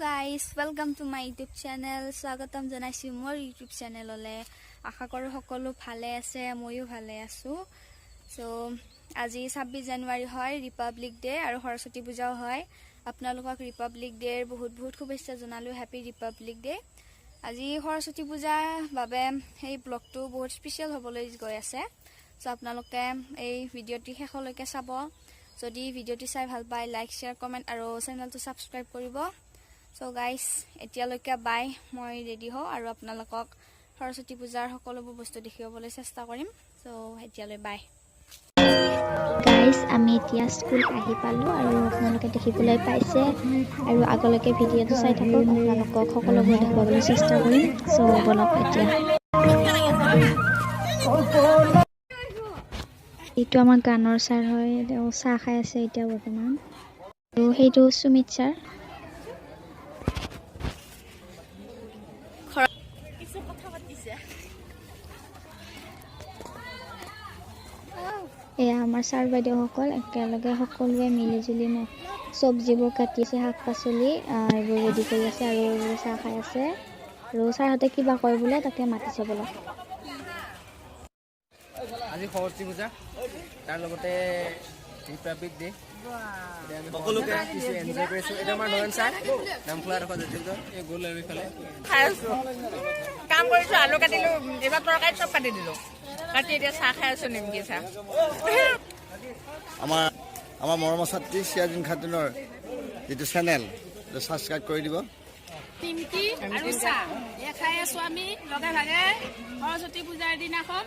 guys, welcome to my YouTube channel. স্বাগতম জনাইছো মোৰ YouTube চেনেললে। আশা কৰো সকলো ভালে আছে, মইও ভালে আছো। সো আজি 26 জানুৱাৰী হয়, ৰিপাব্লিক ডে আৰু সৰস্বতী পূজাও হয়। আপোনালোকক ৰিপাব্লিক ডেৰ বহুত শুভেচ্ছা জনালো। Happy Republic day. আজি সৰস্বতী পূজাৰ বাবে এই ব্লগটো বহুত স্পেশাল হ'বলৈ গৈ আছে। সো আপোনালোকে এই ভিডিঅ'টি শেষলৈকে চাব। যদি ভিডিঅ'টি চাই ভাল পায় লাইক শেয়াৰ কমেন্ট আৰু চেনেলটো সাবস্ক্ৰাইব কৰিব। সো গাইস এতিয়ালৈকে বাই, মই ৰেডি হও আৰু আপোনালোকক সৰস্বতী পূজাৰ সকলোবোৰ বস্তু দেখিবলৈ চেষ্টা কৰিম। সো এতিয়ালৈ বাই। গাইস আমি এতিয়া স্কুল আহি পালো আৰু আপোনালোকে দেখিবলৈ পাইছে আৰু আগলৈকে ভিডিঅ'টো চাই থাকক, আপোনালোকক সকলোবোৰ দেখুৱাবলৈ চেষ্টা কৰিম। সো বলক এতিয়া এইটো আমাৰ গানৰ ছাৰ হয়, তেওঁ চাহ খাই আছে এতিয়া বৰ্তমান। আৰু সেইটো সুমিত ছাৰ। এয়া আমাৰ ছাৰ বাইদেউসকল একেলগে সকলোৱে মিলিজুলি চব্জিবোৰ কাটি আছে, শাক পাচলি এইবোৰ ৰেডি কৰি আছে আৰু চাহ খাই আছে। আৰু ছাৰহঁতে কিবা কয় বোলে, তাকে মাতিছে বোলে। আজি সৰস্বতী পূজা, তাৰ লগতে ৰিপাব্লিক ডে, সকলোকে কিছু এনজয় কৰিছোঁ। এতিয়া আমাৰ নয়ন ছাৰ নামখোলা ডোখৰ এই গ'ল আৰু ইফালে খাই আছো, কাম কৰিছো, আলু কাটিলো, এইবাৰ তৰকাৰী চব কাটি দিলো, কাটি এতিয়া চাহ খাই আছো, নিমকি চাহ। আমাৰ মৰমৰ ছাত্ৰী চিয়াজিন খাতুনৰ যিটো চেনেল ছাবস্ক্ৰাইব কৰি দিব। নিমকি আৰু চাহ এয়া খাই আছো আমি লগে ভাগে সৰস্বতী পূজাৰ দিনাখন।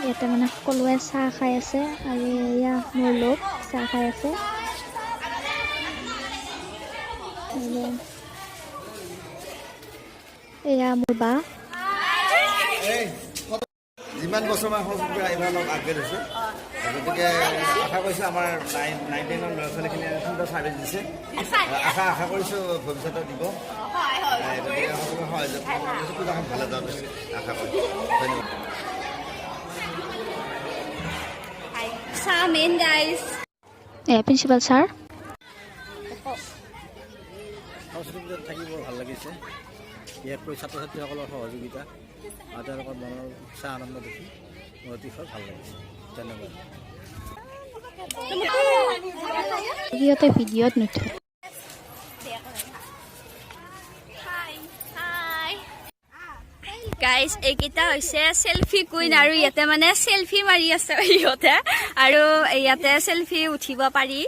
ইয়াতে মানে সকলোৱে চাহ খাই আছে আৰু এয়া মোৰ লোক চাহ খাই আছে। এয়া মোৰ বা। যিমান বছৰ মান সৰস্বতী পূজা এইবাৰ অলপ আপগ্ৰেড হৈছে, গতিকে আশা কৰিছোঁ আমাৰ 9-10ৰ ল'ৰা ছোৱালীখিনিয়ে সুন্দৰ ছাৰ্ভিচ দিছে। আশা কৰিছোঁ ভৱিষ্যতে দিব। গতিকে সকলোকে সহযোগ পূজাখন ভালে যোৱা বুলি আশা কৰিছোঁ। ধন্যবাদ। Amen guys. Principal sir. Saraswati পূজাত থাকি বৰ ভাল লাগিছে। ইয়াতকৈ ছাত্ৰ ছাত্ৰীসকলৰ সহযোগিতা আৰু তেওঁলোকৰ মনৰ উৎসাহ আনন্দ দেখি মোৰ অতিশয় ভাল লাগিছে। ধন্যবাদ। সিহঁতে ভিডিঅ'ত নুঠে। গাইস এইকেইটা হৈছে সেলফি কুইন আৰু ইয়াতে মানে সেলফি মাৰি আছে ইহঁতে আৰু ইয়াতে সেলফি উঠিব পাৰি।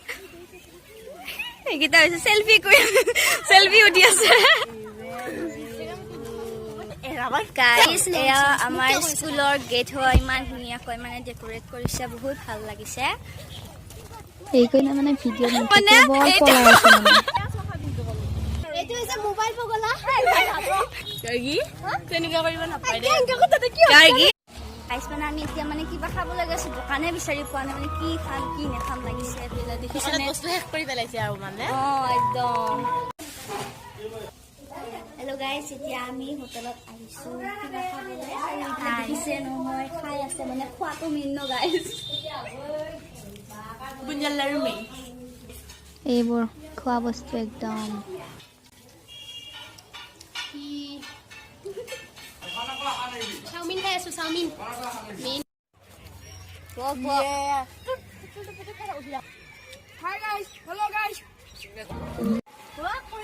এইকেইটা হৈছে সেলফি কুইন, সেলফি উঠি আছে। গাইস এয়া আমাৰ স্কুলৰ গেট হয়, ইমান ধুনীয়াকৈ মানে ডেকোৰেট কৰিছে, বহুত ভাল লাগিছে। এইকাৰণে মানে ভিডিঅ' নুঠে, বৰ পলাই আছে মানে। এইটো হৈছে মোবাইল পগলা। কি তেনেকুৱা কৰিব নাপায় দে। গাইস মানে আমি এতিয়া মানে কিবা খাবলৈ গৈছো, দোকানে বিচাৰি পোৱা নাই, মানে কি খাম কি নাখাম লাগিছে। দেখিছেনে বস্তু শেষ কৰি পেলাইছে আৰু মানে। একদম। হেল্ল' গাইস, এতিয়া আমি হোটেলত আহিছো কিবা খাবলৈ। দেখিছে নহয়, খাই আছে মানে, খোৱাটো মেইন ন গাইস। বুঞ্জাল লাৰু মেইন। এইবোৰ খোৱা বস্তু একদম চাওমিন খাই আছো, চাওমিন।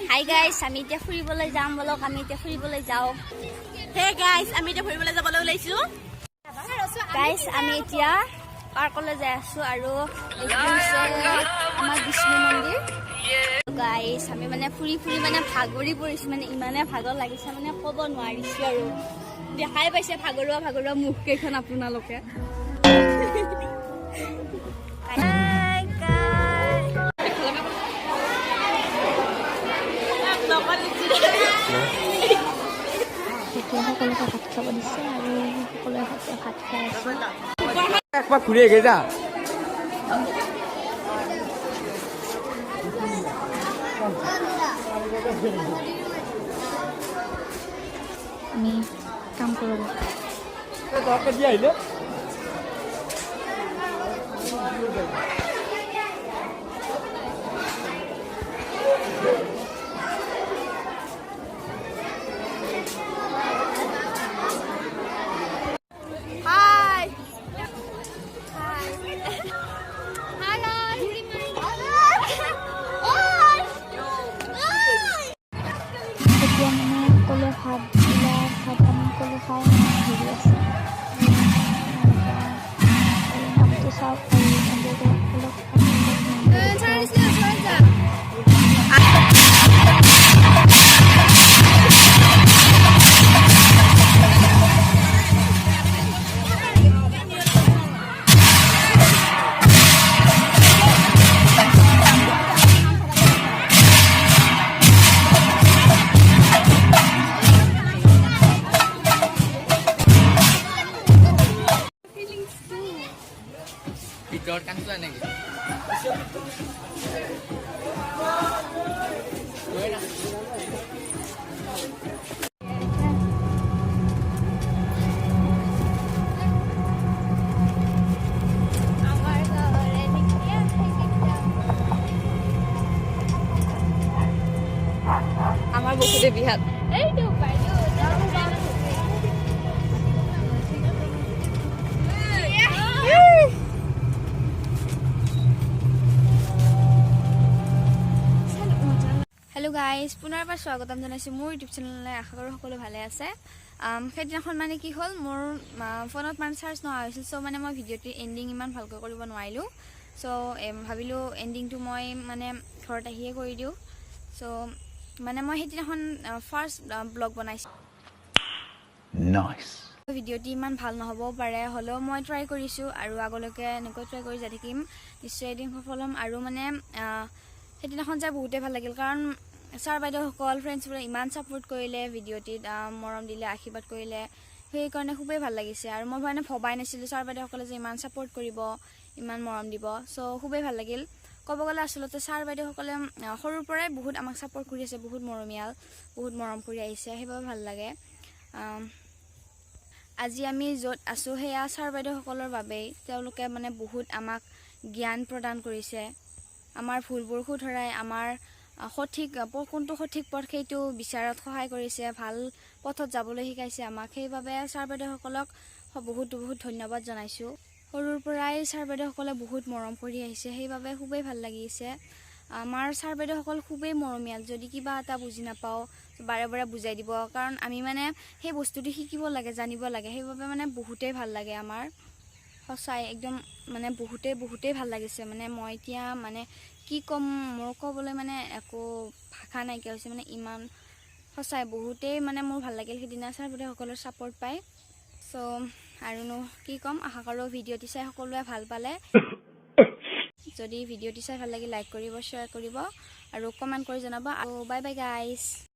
হাই গাইস, আমি এতিয়া ফুৰিবলৈ যাম, বলক আমি এতিয়া ফুৰিবলৈ যাওঁ। হে গাইস, আমি এতিয়া ফুৰিবলৈ যাবলৈ ওলাইছো। গাইস আমি এতিয়া পাৰ্কলৈ যাই আছো আৰু এইটো হৈছে আমাৰ বিষ্ণু মন্দিৰ। গাইস আমি মানে ফুৰি মানে ভাগৰি পৰিছো, মানে ইমানে ভাগৰ লাগিছে মানে ক'ব নোৱাৰিছো আৰু। দেখাই পাইছে ভাগৰুৱা মুখ কেইখন আপোনালোকে। এতিয়া সকলোকে ভাত খাব দিছে আৰু সকলোৱে ভাত খাই আছে। একবাৰ ঘূৰি আহি যা। আমি কাম কৰোঁ। দিয়া আহিলে Hi. Hi. Hi guys. এতিয়া মানে সকলোৱে ভাত দিলে, ভাত পানী সকলো খাই হেৰি আছে আৰু নামটো চাওক আৰু ভিতৰত কান্দিলা নেকি? আমাৰ বসুদেৱ বিহাত হেল্ল' গাইজ, পুনৰবাৰ স্বাগতম জনাইছোঁ মোৰ ইউটিউব চেনেললৈ। আশা কৰোঁ সকলো ভালে আছে। সেইদিনাখন মানে কি হ'ল, মোৰ ফোনত মানে চাৰ্জ নোহোৱা হৈছিল। চ' মানে মই ভিডিঅ'টোৰ এণ্ডিং ইমান ভালকৈ কৰিব নোৱাৰিলোঁ। চ' ভাবিলোঁ এণ্ডিংটো মই মানে ঘৰত আহিয়ে কৰি দিওঁ। চ' মানে মই সেইদিনাখন ফাৰ্ষ্ট ব্লগ বনাইছোঁ। ভিডিঅ'টি ইমান ভাল নহ'বও পাৰে, হ'লেও মই ট্ৰাই কৰিছোঁ আৰু আগলৈকে এনেকৈ ট্ৰাই কৰি যাই থাকিম। নিশ্চয় এদিন সফল হ'ম। আৰু মানে সেইদিনাখন যাই বহুতেই ভাল লাগিল, কাৰণ ছাৰ বাইদেউসকল ফ্ৰেণ্ডছবোৰে ইমান ছাপোৰ্ট কৰিলে, ভিডিঅ'টিত মৰম দিলে, আশীৰ্বাদ কৰিলে। সেইকাৰণে খুবেই ভাল লাগিছে। আৰু মই মানে ভবাই নাছিলোঁ ছাৰ বাইদেউসকলে যে ইমান ছাপোৰ্ট কৰিব, ইমান মৰম দিব। চ' খুবেই ভাল লাগিল। ক'ব গ'লে আচলতে ছাৰ বাইদেউসকলে সৰুৰ পৰাই বহুত আমাক ছাপোৰ্ট কৰি আছে, বহুত মৰমীয়াল, বহুত মৰম কৰি আহিছে। সেইবাবে ভাল লাগে। আজি আমি য'ত আছোঁ সেয়া ছাৰ বাইদেউসকলৰ বাবেই। তেওঁলোকে মানে বহুত আমাক জ্ঞান প্ৰদান কৰিছে, আমাৰ ভুলবোৰ শুধৰাই, আমাৰ কোনটো সঠিক পথ সেইটো বিচাৰত সহায় কৰিছে, ভাল পথত যাবলৈ শিকাইছে আমাক। সেইবাবে ছাৰ বাইদেউসকলক বহুত বহুত ধন্যবাদ জনাইছোঁ। সৰুৰ পৰাই ছাৰ বাইদেউসকলে বহুত মৰম কৰি আহিছে, সেইবাবে খুবেই ভাল লাগিছে। আমাৰ ছাৰ বাইদেউসকল খুবেই মৰমীয়াল। যদি কিবা এটা বুজি নাপাওঁ বাৰে বাৰে বুজাই দিব, কাৰণ আমি মানে সেই বস্তুটো শিকিব লাগে, জানিব লাগে। সেইবাবে মানে বহুতেই ভাল লাগে আমাৰ, সঁচাই একদম মানে বহুতেই ভাল লাগিছে। মানে মই এতিয়া মানে কি ক'ম, মোৰ ক'বলৈ মানে একো ভাষা নাইকিয়া হৈছে। মানে ইমান সঁচাই বহুতেই মানে মোৰ ভাল লাগিল সেইদিনা ছাৰ বাইদেউসকলৰ ছাপোৰ্ট পাই। চ' আৰুনো কি ক'ম, আশা কৰোঁ ভিডিঅ'টি চাই সকলোৱে ভাল পালে। যদি ভিডিঅ'টি চাই ভাল লাগে লাইক কৰিব, শ্বেয়াৰ কৰিব আৰু কমেণ্ট কৰি জনাব। আৰু বাই বাই গাইজ।